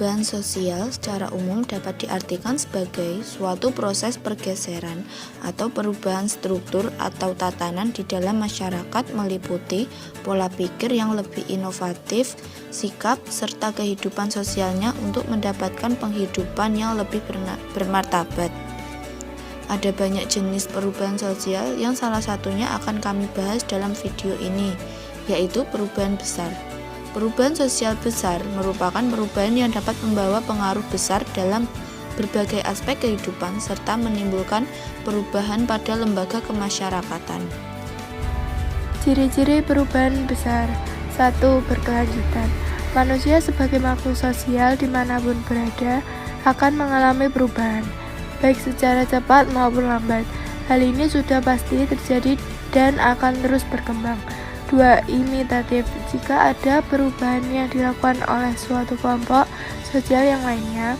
Perubahan sosial secara umum dapat diartikan sebagai suatu proses pergeseran atau perubahan struktur atau tatanan di dalam masyarakat meliputi pola pikir yang lebih inovatif, sikap, serta kehidupan sosialnya untuk mendapatkan penghidupan yang lebih bermartabat. Ada banyak jenis perubahan sosial yang salah satunya akan kami bahas dalam video ini, yaitu perubahan besar. Perubahan sosial besar merupakan perubahan yang dapat membawa pengaruh besar dalam berbagai aspek kehidupan serta menimbulkan perubahan pada lembaga kemasyarakatan. Ciri-ciri perubahan besar. 1. Berkelanjutan. Manusia sebagai makhluk sosial dimanapun berada akan mengalami perubahan, baik secara cepat maupun lambat. Hal ini sudah pasti terjadi dan akan terus berkembang. 2. Imitatif. Jika ada perubahan yang dilakukan oleh suatu kelompok sosial yang lainnya,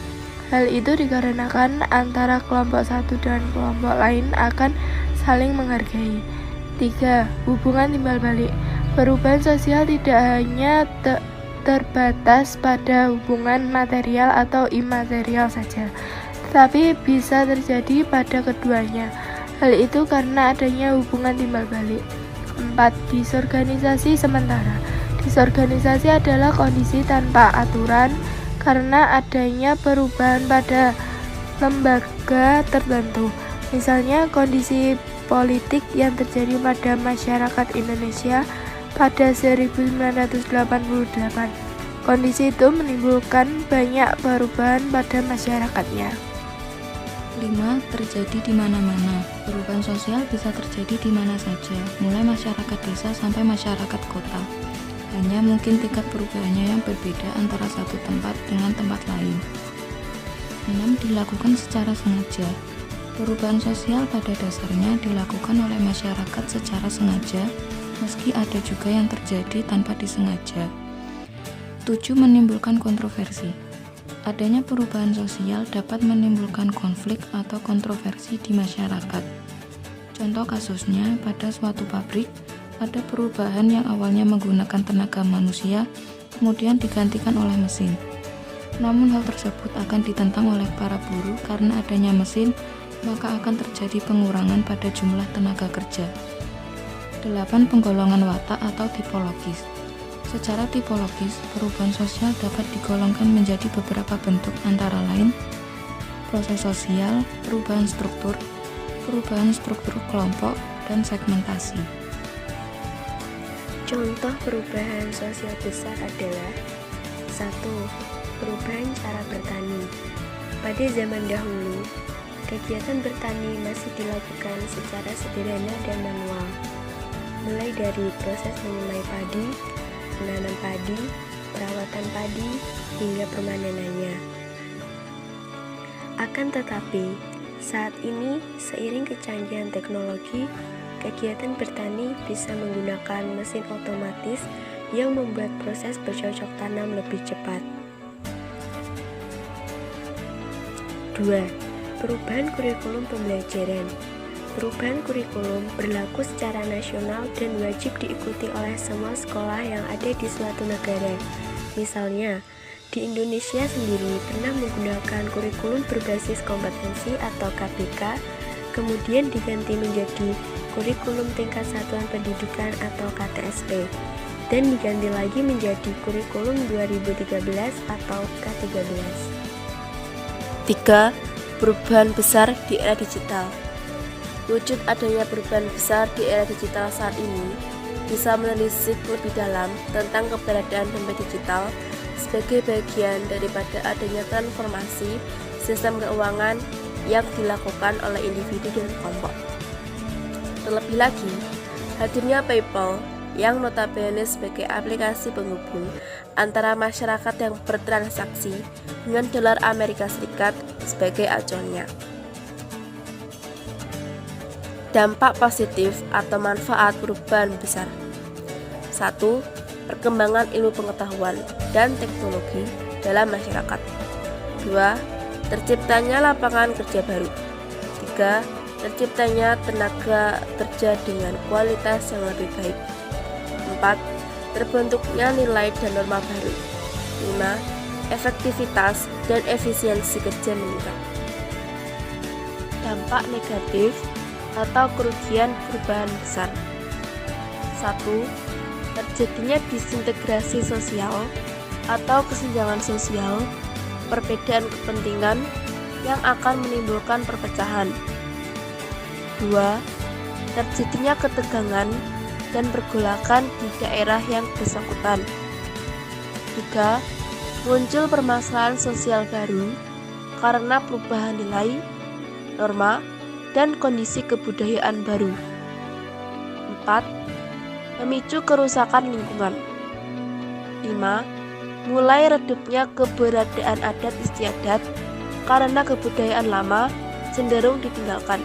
hal itu dikarenakan antara kelompok satu dan kelompok lain akan saling menghargai. 3. Hubungan timbal balik. Perubahan sosial tidak hanya terbatas pada hubungan material atau imaterial saja, tetapi bisa terjadi pada keduanya. Hal itu karena adanya hubungan timbal balik. 4. Disorganisasi sementara. Disorganisasi adalah kondisi tanpa aturan karena adanya perubahan pada lembaga tertentu. Misalnya kondisi politik yang terjadi pada masyarakat Indonesia pada 1988. Kondisi itu menimbulkan banyak perubahan pada masyarakatnya. 5. Terjadi di mana-mana. Perubahan sosial bisa terjadi di mana saja, mulai masyarakat desa sampai masyarakat kota. Hanya mungkin tingkat perubahannya yang berbeda antara satu tempat dengan tempat lain. 6. Dilakukan secara sengaja. Perubahan sosial pada dasarnya dilakukan oleh masyarakat secara sengaja, meski ada juga yang terjadi tanpa disengaja. 7. Menimbulkan kontroversi. Adanya perubahan sosial dapat menimbulkan konflik atau kontroversi di masyarakat. Contoh kasusnya, pada suatu pabrik, ada perubahan yang awalnya menggunakan tenaga manusia, kemudian digantikan oleh mesin. Namun hal tersebut akan ditentang oleh para buruh karena adanya mesin, maka akan terjadi pengurangan pada jumlah tenaga kerja. 8. Penggolongan watak atau tipologis. Secara tipologis, perubahan sosial dapat digolongkan menjadi beberapa bentuk antara lain proses sosial, perubahan struktur kelompok, dan segmentasi. Contoh perubahan sosial besar adalah 1. Perubahan cara bertani. Pada zaman dahulu, kegiatan bertani masih dilakukan secara sederhana dan manual, mulai dari proses menyemai padi, menanam padi, perawatan padi, hingga permanenannya. Akan tetapi, saat ini seiring kecanggihan teknologi, kegiatan bertani bisa menggunakan mesin otomatis yang membuat proses bercocok tanam lebih cepat. 2. Perubahan kurikulum pembelajaran. Perubahan kurikulum berlaku secara nasional dan wajib diikuti oleh semua sekolah yang ada di suatu negara. Misalnya, di Indonesia sendiri pernah menggunakan kurikulum berbasis kompetensi atau KBK, kemudian diganti menjadi kurikulum tingkat satuan pendidikan atau KTSP, dan diganti lagi menjadi kurikulum 2013 atau K13. 3. Perubahan besar di era digital. Wujud adanya perubahan besar di era digital saat ini bisa menelisik lebih dalam tentang keberadaan dompet digital sebagai bagian daripada adanya transformasi sistem keuangan yang dilakukan oleh individu dan kelompok. Terlebih lagi, hadirnya PayPal yang notabene sebagai aplikasi penghubung antara masyarakat yang bertransaksi dengan dolar Amerika Serikat sebagai acuannya. Dampak positif atau manfaat perubahan besar. 1. Perkembangan ilmu pengetahuan dan teknologi dalam masyarakat. 2. Terciptanya lapangan kerja baru. 3. Terciptanya tenaga kerja dengan kualitas yang lebih baik. 4. Terbentuknya nilai dan norma baru. 5. efektivitas dan efisiensi kerja meningkat. Dampak negatif atau kerugian perubahan besar. 1. Terjadinya disintegrasi sosial atau kesenjangan sosial, perbedaan kepentingan yang akan menimbulkan perpecahan. 2. Terjadinya ketegangan dan pergolakan di daerah yang bersangkutan. 3. Muncul permasalahan sosial baru karena perubahan nilai, norma, dan kondisi kebudayaan baru. 4. Memicu kerusakan lingkungan. 5. Mulai redupnya keberadaan adat istiadat karena kebudayaan lama cenderung ditinggalkan.